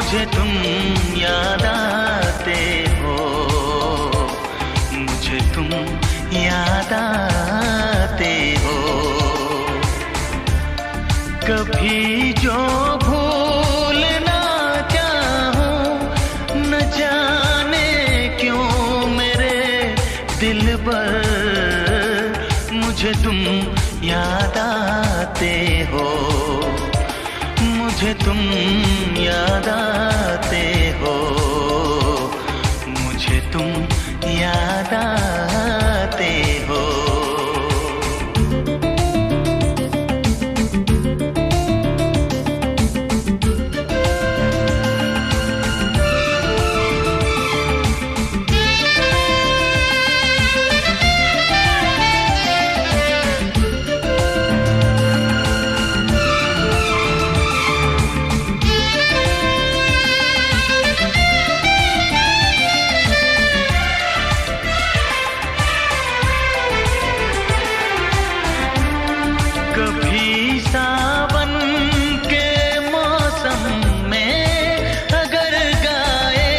मुझे तुम याद आते हो, मुझे तुम याद आते हो। कभी जो भूल ना चाहूं, न जाने क्यों मेरे दिलबर, मुझे तुम याद आते हो, मुझे तुम याद आते हो, मुझे तुम याद आते हो। कभी सावन के मौसम में अगर गाए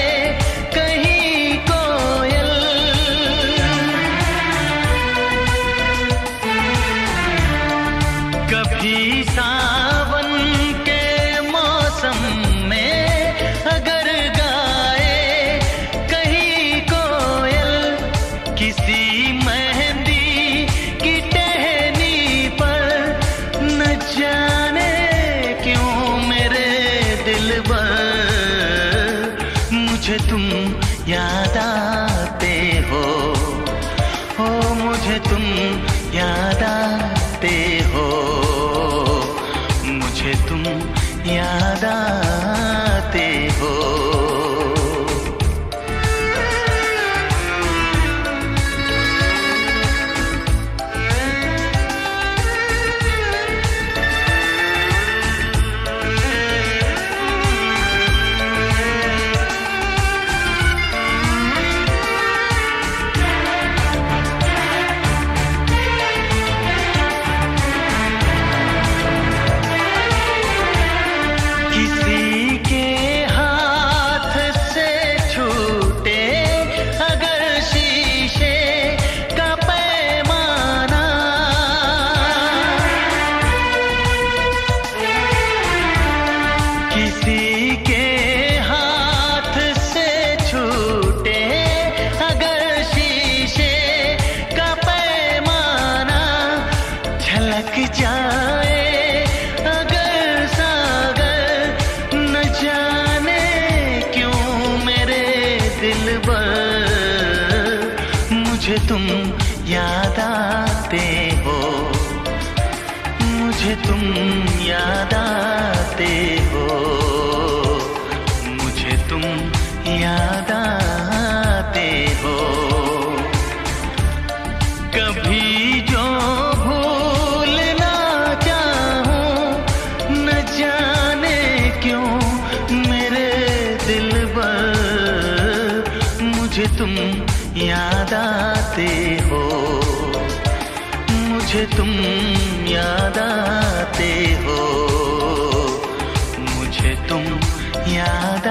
कहीं कोयल, कभी सावन के मौसम में अगर गाए कहीं कोयल, किसी मेहंदी की टहनी पर, न जाने क्यों मेरे दिलबर, मुझे तुम याद आते हो, ओ मुझे तुम याद आते हो, मुझे तुम याद आते हो। किसी के हाथ से छूटे अगर शीशे का पैमाना, किसी के हाथ से छूटे अगर शीशे का पैमाना, झलक जाए अगर सागर, न जाने क्यों मेरे दिलबर, मुझे तुम याद आते हो, मुझे तुम याद आते हो, मुझे तुम याद आते हो। कभी जो भूल ना चाहूं, न जाने क्यों मेरे दिलबर, मुझे तुम याद आते हो, मुझे तुम याद आते हो, मुझे तुम याद